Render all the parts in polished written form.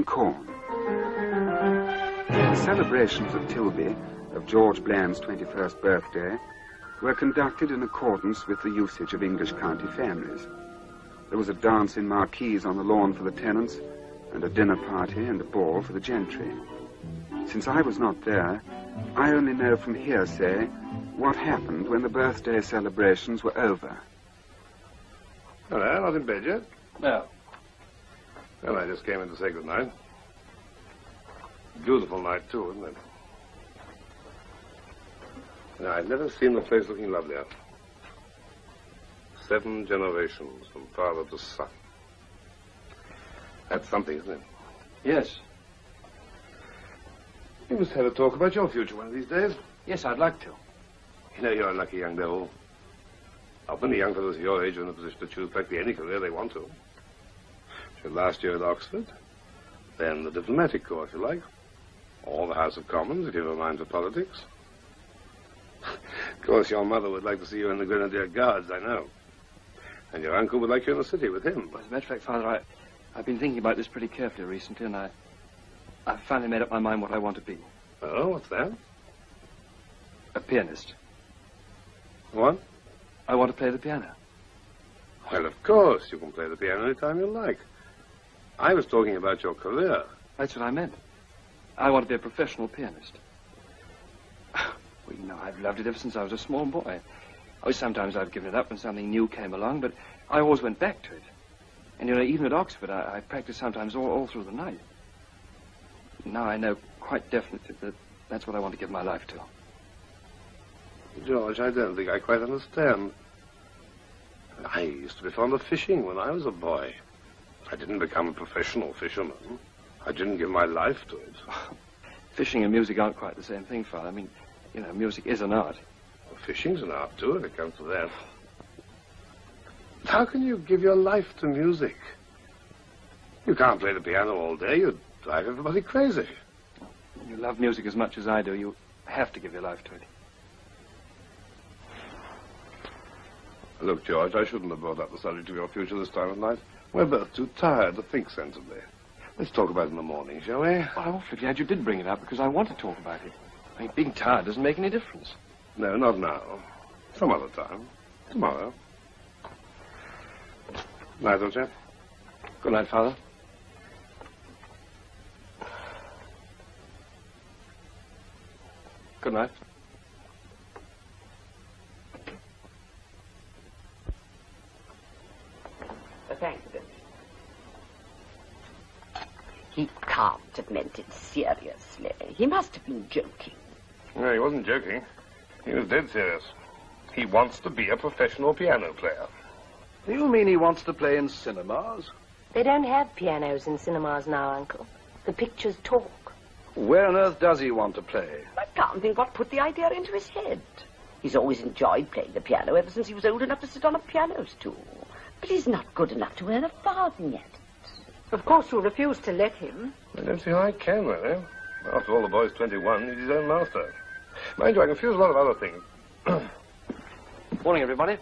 corn. The celebrations at Tilby of George Bland's 21st birthday were conducted in accordance with the usage of English county families. There was a dance in marquees on the lawn for the tenants, and a dinner party and a ball for the gentry. Since I was not there, I only know from hearsay what happened when the birthday celebrations were over. Hello, not in bed yet? No. Well, I just came in to say good night. Beautiful night, too, isn't it? No, I've never seen the place looking lovelier. 7 generations from father to son. That's something, isn't it? Yes. You must have a talk about your future one of these days. Yes, I'd like to. You know, you're a lucky young devil. Not many young fellows your age are in a position to choose practically any career they want to. Your last year at Oxford, then the diplomatic corps, if you like, or the House of Commons, if you have a mind for politics. Of course, your mother would like to see you in the Grenadier Guards, I know. And your uncle would like you in the city with him. Well, as a matter of fact, Father, I've been thinking about this pretty carefully recently, and I've finally made up my mind what I want to be. Oh, what's that? A pianist. What? I want to play the piano. Well, of course, you can play the piano any time you like. I was talking about your career. That's what I meant. I want to be a professional pianist. Well, you know, I've loved it ever since I was a small boy. Oh, sometimes I've given it up when something new came along, but I always went back to it. And, you know, even at Oxford, I practiced sometimes all through the night. Now I know quite definitely that that's what I want to give my life to. George, I don't think I quite understand. I used to be fond of fishing when I was a boy. I didn't become a professional fisherman. I didn't give my life to it. Fishing and music aren't quite the same thing, Father. I mean, you know, music is an art. Well, fishing's an art, too, if it comes to that. How can you give your life to music? You can't play the piano all day. You'd drive everybody crazy. When you love music as much as I do, you have to give your life to it. Look, George, I shouldn't have brought up the subject of your future this time of night. We're both too tired to think sensibly. Let's talk about it in the morning, shall we? Well, I'm awfully glad you did bring it up, because I want to talk about it. I mean, being tired doesn't make any difference. No, not now. Some other time. Tomorrow. Night, old chap. Good night, Father. Good night. Thanks, Bill. He can't have meant it seriously. He must have been joking. No, he wasn't joking. He was dead serious. He wants to be a professional piano player. Do you mean he wants to play in cinemas? They don't have pianos in cinemas now, Uncle. The pictures talk. Where on earth does he want to play? I can't think what put the idea into his head. He's always enjoyed playing the piano ever since he was old enough to sit on a piano stool. But he's not good enough to earn a farthing yet. Of course you'll refuse to let him. I don't see how I can, really. After all, the boy's 21. He's his own master. Mind you, I confuse a lot of other things. Morning, everybody.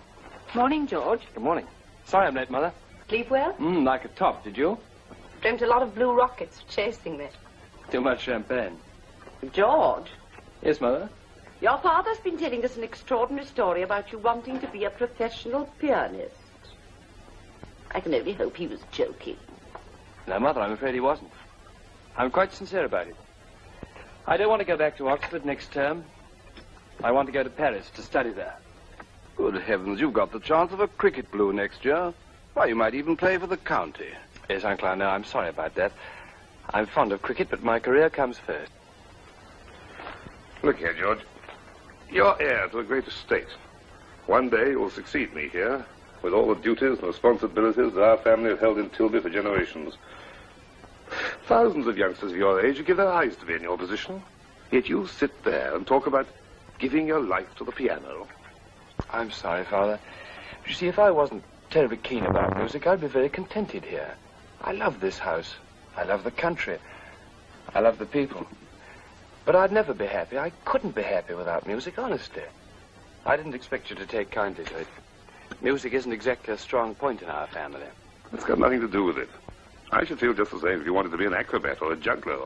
Morning, George. Good morning. Sorry I'm late, Mother. Sleep well? Like a top, did you? Dreamt a lot of blue rockets chasing me. Too much champagne. George, Yes, Mother? your father's been telling us an extraordinary story about you wanting to be a professional pianist. I can only hope he was joking. No, Mother, I'm afraid he wasn't. I'm quite sincere about it. I don't want to go back to Oxford next term. I want to go to Paris to study there. Good heavens, you've got the chance of a cricket blue next year. Why, you might even play for the county. Yes, Uncle, I know. I'm sorry about that. I'm fond of cricket, but my career comes first. Look here, George. You're heir to a great estate. One day you'll succeed me here, with all the duties and responsibilities that our family have held in Tilby for generations. Thousands of youngsters of your age give their eyes to be in your position. Yet you sit there and talk about giving your life to the piano. I'm sorry, Father. But you see, if I wasn't terribly keen about music, I'd be very contented here. I love this house. I love the country. I love the people. But I'd never be happy. I couldn't be happy without music, honestly. I didn't expect you to take kindly to it. Music isn't exactly a strong point in our family. It's got nothing to do with it. I should feel just the same if you wanted to be an acrobat or a juggler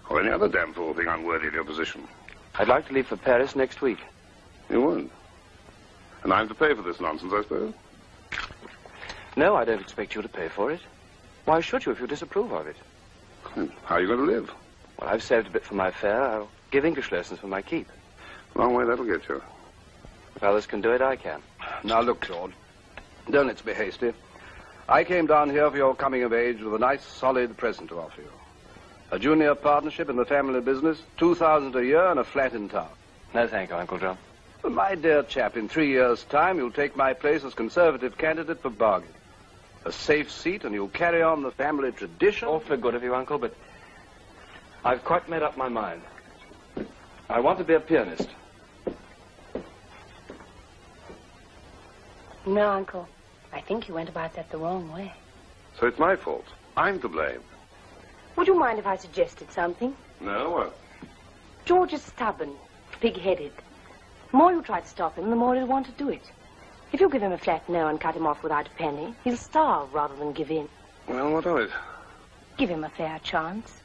or any other damn fool thing unworthy of your position. I'd like to leave for Paris next week. You wouldn't? And I'm to pay for this nonsense, I suppose? No, I don't expect you to pay for it. Why should you if you disapprove of it? How are you going to live? Well, I've saved a bit for my fare. I'll give English lessons for my keep. Long way that'll get you. If others can do it, I can. Now, look, George. Don't let's be hasty. I came down here for your coming of age with a nice, solid present to offer you. A junior partnership in the family business, 2,000 a year, and a flat in town. No, thank you, Uncle John. Well, my dear chap, in 3 years' time, you'll take my place as Conservative candidate for Bargain. A safe seat, and you'll carry on the family tradition. Awfully good of you, Uncle, but I've quite made up my mind. I want to be a pianist. No, Uncle. I think you went about that the wrong way. So it's my fault. I'm to blame. Would you mind if I suggested something? No, what? George is stubborn, pig-headed. The more you try to stop him, the more he'll want to do it. If you give him a flat no and cut him off without a penny, he'll starve rather than give in. Well, what of it? Give him a fair chance.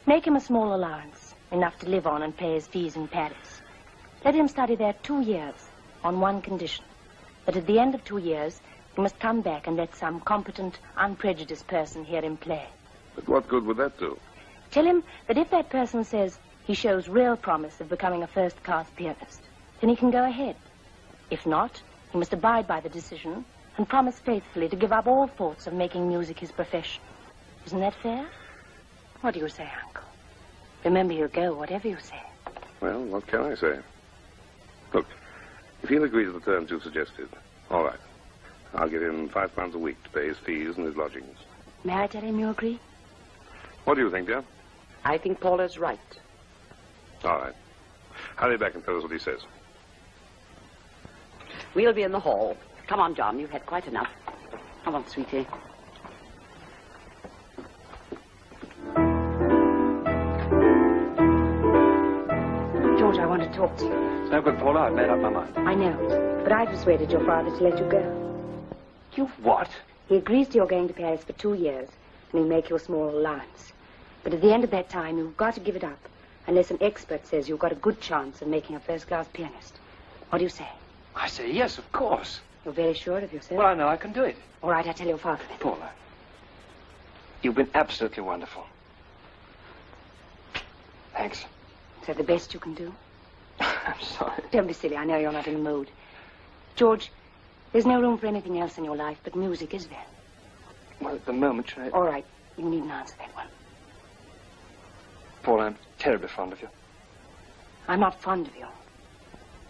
Make him a small allowance, enough to live on and pay his fees in Paris. Let him study there 2 years, on one condition. That at the end of 2 years, he must come back and let some competent, unprejudiced person hear him play. But what good would that do? Tell him that if that person says he shows real promise of becoming a first-class pianist, then he can go ahead. If not, he must abide by the decision and promise faithfully to give up all thoughts of making music his profession. Isn't that fair? What do you say, Uncle? Remember, you'll go whatever you say. Well, what can I say? Look, if he'll agree to the terms you've suggested, all right. I'll give him £5 a week to pay his fees and his lodgings. May I tell him you agree? What do you think, dear? I think Paula's right. All right. Hurry back and tell us what he says. We'll be in the hall. Come on, John. You've had quite enough. Come on, sweetie. George, I want to talk to you. It's no good, Paula. I've made up my mind. I know, but I persuaded your father to let you go. You what? He agrees to your going to Paris for 2 years, and he'll make you a small allowance. But at the end of that time, you've got to give it up, unless an expert says you've got a good chance of making a first-class pianist. What do you say? I say yes, of course. You're very sure of yourself? Well, I know I can do it. All right, I'll tell your father then. Paula, you've been absolutely wonderful. Thanks. Is that the best you can do? I'm sorry. Don't be silly. I know you're not in the mood. George, there's no room for anything else in your life, but music, is there? Well, at the moment, All right. You needn't answer that one. Paula, I'm terribly fond of you. I'm not fond of you.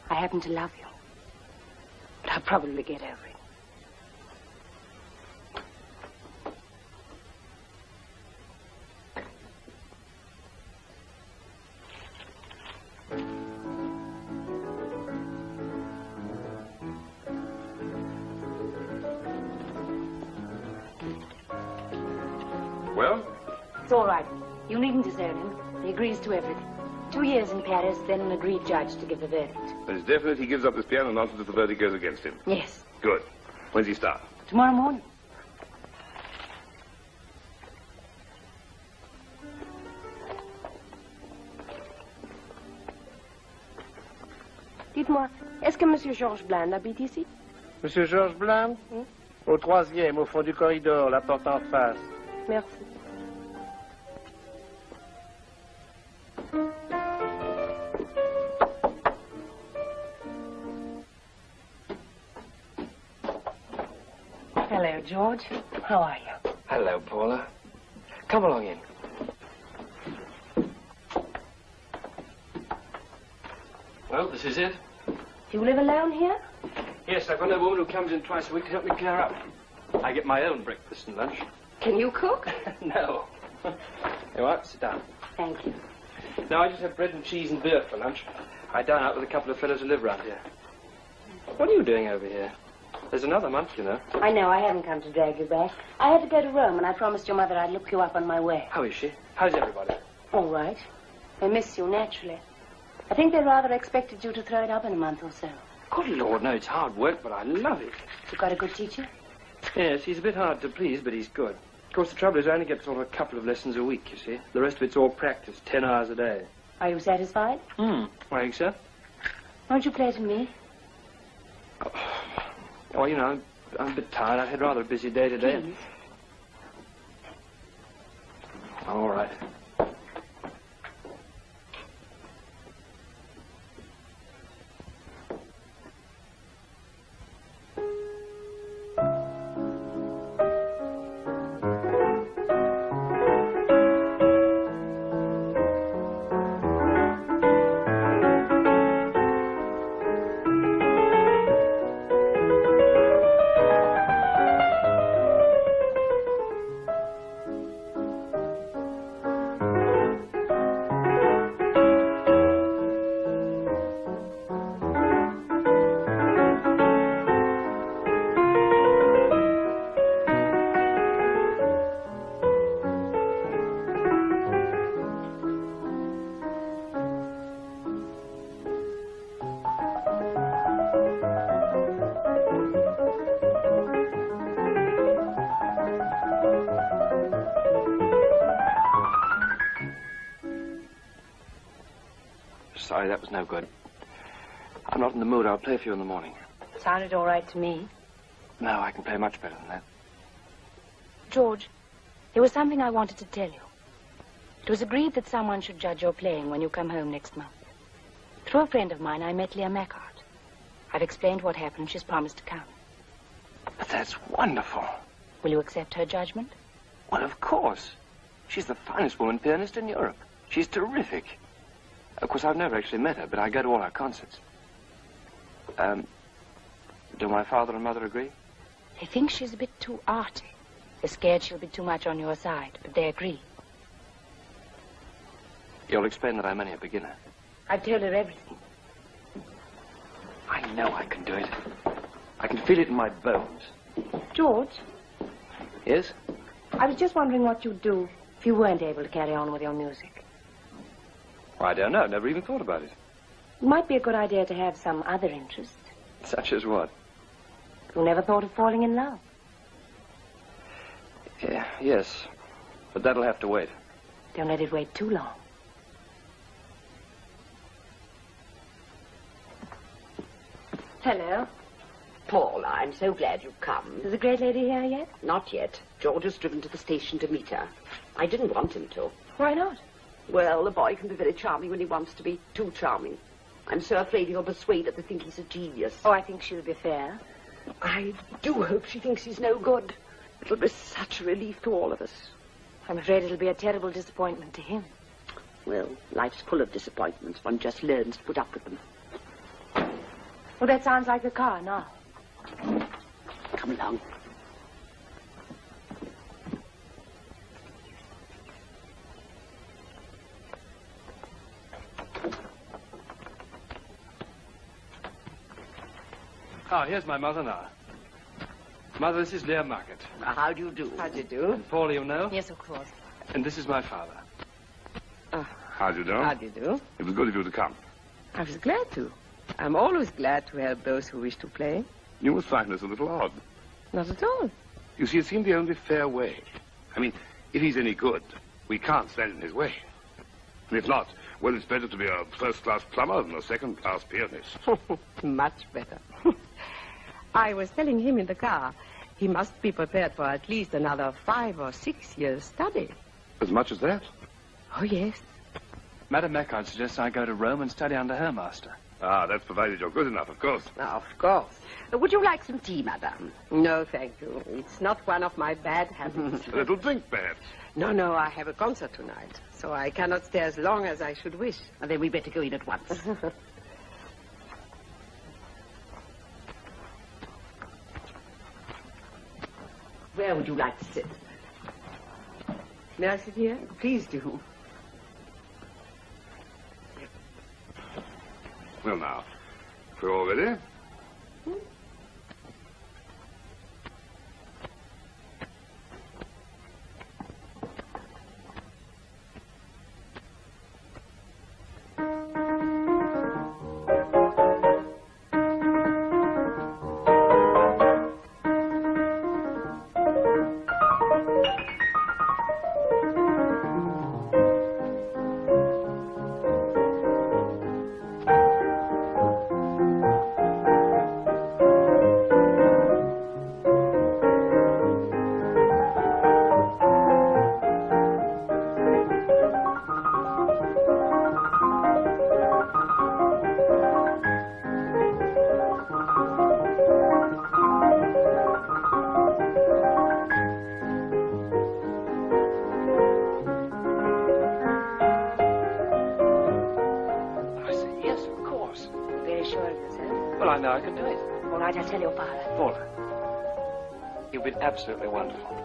I happen to love you. But I'll probably get over it. Well? It's all right. You needn't disown him. He agrees to everything. 2 years in Paris, then an agreed judge to give the verdict. But it's definite he gives up this piano nonsense if the verdict goes against him. Yes. Good. When's he start? Tomorrow morning. Dites-moi, est-ce que Monsieur Georges Blaine habite ici? Monsieur Georges Blaine? Au 3e, au fond du corridor, la porte en face. Merci. Hello, George. How are you? Hello, Paula. Come along in. Well, this is it. Do you live alone here? Yes, I've got a woman who comes in twice a week to help me clear up. I get my own breakfast and lunch. Can you cook? No. Here you are. Sit down. Thank you. Now, I just have bread and cheese and beer for lunch. I dine out with a couple of fellows who live round here. What are you doing over here? There's another month, you know. I know. I haven't come to drag you back. I had to go to Rome, and I promised your mother I'd look you up on my way. How is she? How's everybody? All right. They miss you, naturally. I think they rather expected you to throw it up in a month or so. Good Lord, no, it's hard work, but I love it. You got a good teacher? Yes, he's a bit hard to please, but he's good. Of course, the trouble is I only get sort of a couple of lessons a week, you see. The rest of it's all practice, 10 hours a day. Are you satisfied? I think so. Won't you play to me? Oh, you know, I'm a bit tired. I had rather a busy day today. Please. All right. Sorry, that was no good. I'm not in the mood. I'll play for you in the morning. Sounded all right to me. No, I can play much better than that. George, there was something I wanted to tell you. It was agreed that someone should judge your playing when you come home next month. Through a friend of mine, I met Leah Markart. I've explained what happened. She's promised to come. But that's wonderful. Will you accept her judgment? Well, of course. She's the finest woman pianist in Europe. She's terrific. Of course, I've never actually met her, but I go to all her concerts. Do my father and mother agree? They think she's a bit too arty. They're scared she'll be too much on your side, but they agree. You'll explain that I'm only a beginner. I've told her everything. I know I can do it. I can feel it in my bones. George, Yes? I was just wondering what you'd do if you weren't able to carry on with your music. Well, I don't know. I've never even thought about it. It might be a good idea to have some other interest. Such as what? You never thought of falling in love? Yeah, yes. But that'll have to wait. Don't let it wait too long. Hello. Paula, I'm so glad you've come. Is the great lady here yet? Not yet. George has driven to the station to meet her. I didn't want him to. Why not? Well, the boy can be very charming when he wants to be too charming. I'm so afraid he'll persuade her to think he's a genius. Oh, I think she'll be fair. I do hope she thinks he's no good. It'll be such a relief to all of us. I'm afraid it'll be a terrible disappointment to him. Well, life's full of disappointments. One just learns to put up with them. Well, that sounds like the car now. Come along. Oh, here's my mother now. Mother, this is Leah Markart. How do you do? How do you do? And Paula, you know. Yes, of course. And this is my father. How do you do? How do you do? It was good of you to come. I was glad to. I'm always glad to help those who wish to play. You must find this a little odd. Not at all. You see, it seemed the only fair way. I mean, if he's any good, we can't stand in his way. And if not, well, it's better to be a first-class plumber than a second-class pianist. Much better. I was telling him in the car, he must be prepared for at least another 5 or 6 years' study. As much as that? Oh, yes. Madame Markart suggests I go to Rome and study under her master. Ah, that's provided you're good enough, of course. Of course. Would you like some tea, madame? No, thank you. It's not one of my bad habits. A little drink, perhaps. No, I have a concert tonight, so I cannot stay as long as I should wish. And then we better go in at once. Where would you like to sit? May I sit here? Please do. Well, now, if we're all ready. I know I can do it. All right, I'll tell your father. Paula, you've been absolutely wonderful.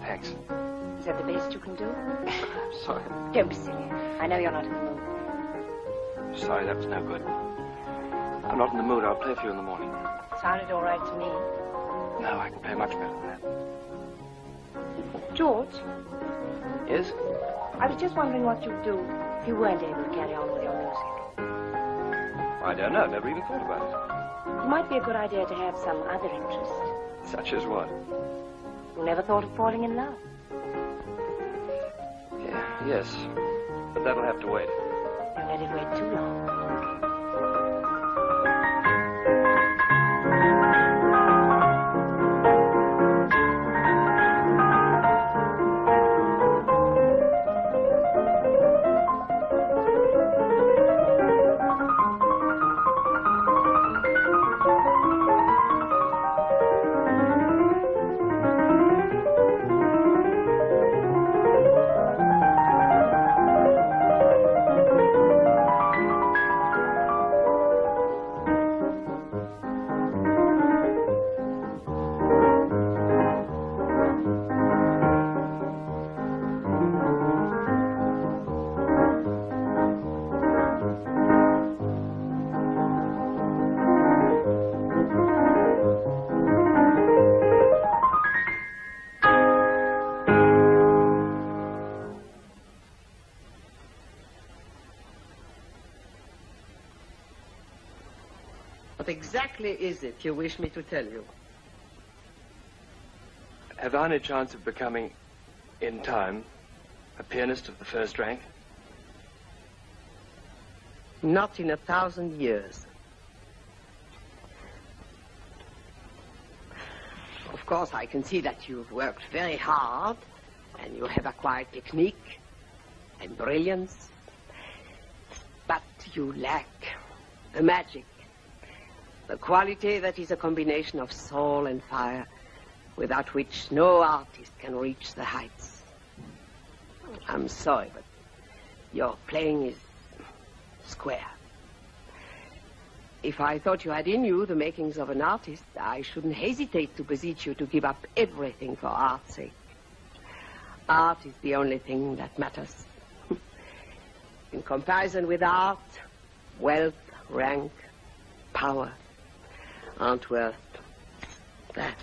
Thanks. Is that the best you can do? I'm sorry. Don't be silly. I know you're not in the mood. Sorry, that was no good. I'm not in the mood. I'll play for you in the morning. Sounded all right to me. No, I can play much better than that. George, Yes? I was just wondering what you'd do if you weren't able to carry on with your music. I don't know. Never even thought about It might be a good idea to have some other interest. it. Such as what? You never thought of falling in love? Yeah, yes. But that'll have to wait. Don't let it wait too long. What exactly is it you wish me to tell you? Have I any chance of becoming, in time, a pianist of the first rank? Not in 1,000 years. Of course, I can see that you've worked very hard, and you have acquired technique and brilliance. But you lack the magic, the quality that is a combination of soul and fire, without which no artist can reach the heights. I'm sorry, but your playing is square. If I thought you had in you the makings of an artist, I shouldn't hesitate to beseech you to give up everything for art's sake. Art is the only thing that matters. In comparison with art, wealth, rank, power aren't worth that.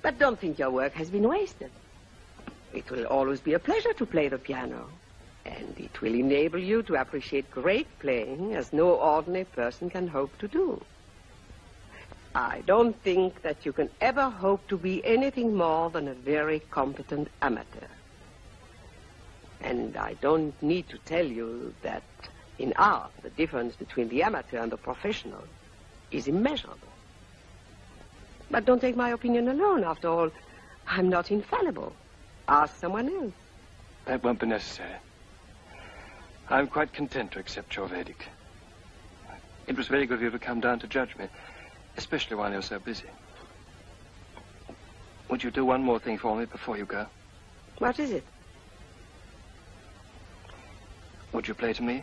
But don't think your work has been wasted. It will always be a pleasure to play the piano, and it will enable you to appreciate great playing as no ordinary person can hope to do. I don't think that you can ever hope to be anything more than a very competent amateur. And I don't need to tell you that in art, the difference between the amateur and the professional is immeasurable. But don't take my opinion alone. After all, I'm not infallible. Ask someone else. That won't be necessary. I'm quite content to accept your verdict. It was very good of you to come down to judge me, especially while you're so busy. Would you do one more thing for me before you go? What is it? Would you play to me?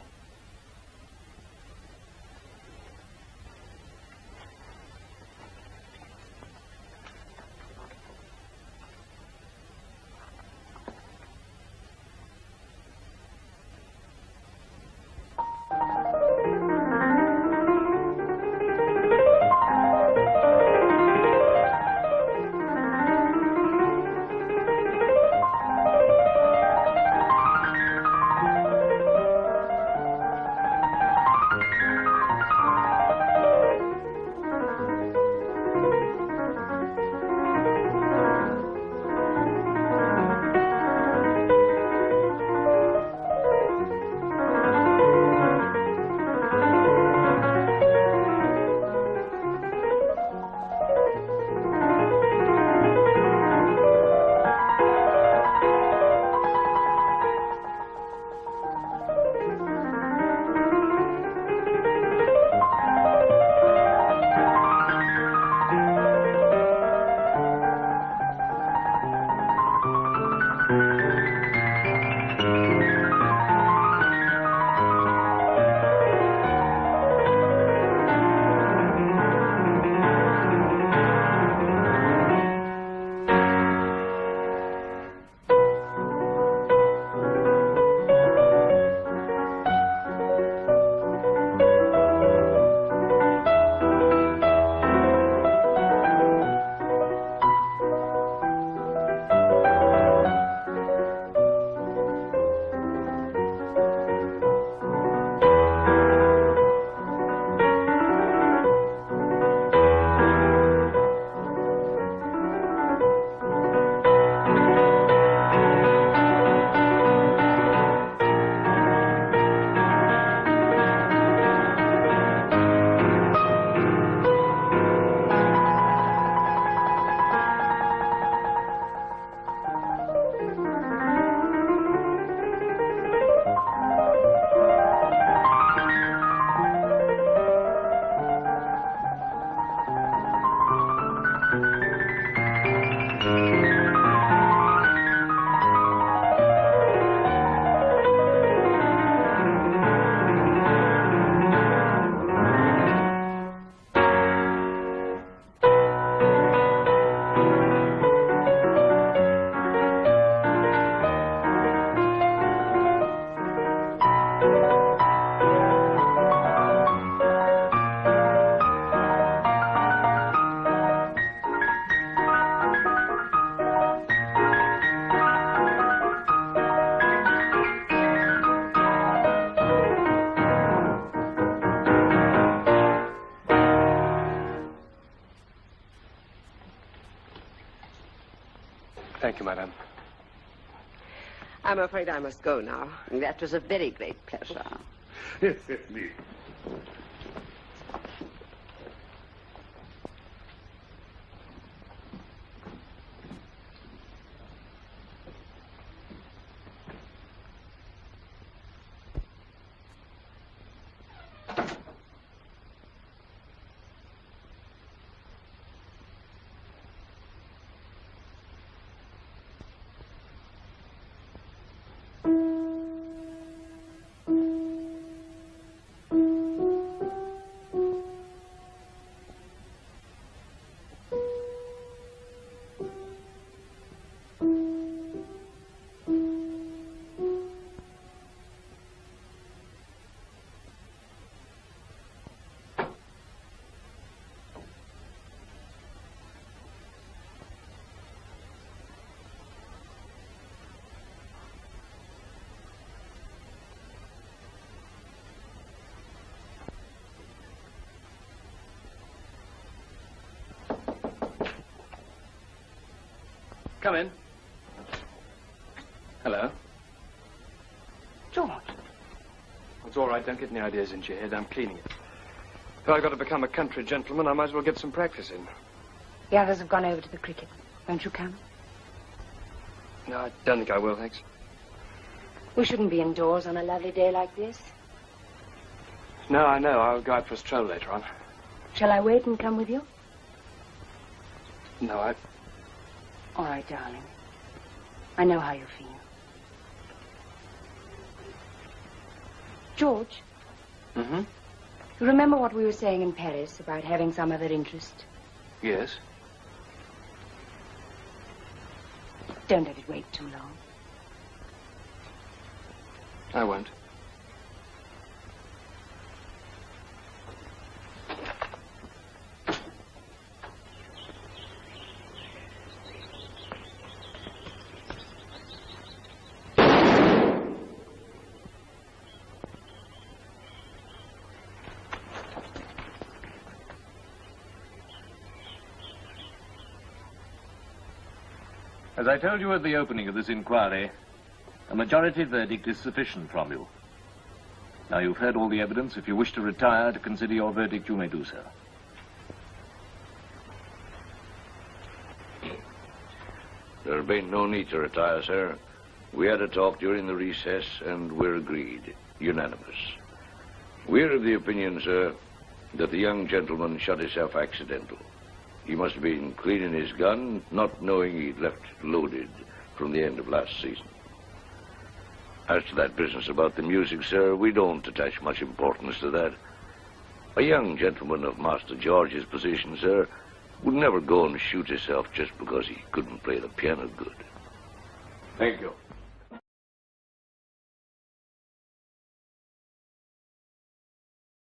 Thank you, madame. I'm afraid I must go now. That was a very great pleasure. Yes, indeed. Come in. Hello. George. It's all right. Don't get any ideas into your head. I'm cleaning it. If I've got to become a country gentleman, I might as well get some practice in. The others have gone over to the cricket. Won't you come? No, I don't think I will, thanks. We shouldn't be indoors on a lovely day like this. No, I know. I'll go out for a stroll later on. Shall I wait and come with you? No, All right, darling. I know how you feel. George? Mm-hmm? You remember what we were saying in Paris about having some other interest? Yes. Don't let it wait too long. I won't. As I told you at the opening of this inquiry, a majority verdict is sufficient from you. Now you've heard all the evidence. If you wish to retire to consider your verdict, you may do so. There's been no need to retire, sir. We had a talk during the recess, and we're agreed. Unanimous. We're of the opinion, sir, that the young gentleman shot himself accidental. He must have been cleaning his gun, not knowing he'd left it loaded from the end of last season. As to that business about the music, sir, we don't attach much importance to that. A young gentleman of Master George's position, sir, would never go and shoot himself just because he couldn't play the piano good. Thank you.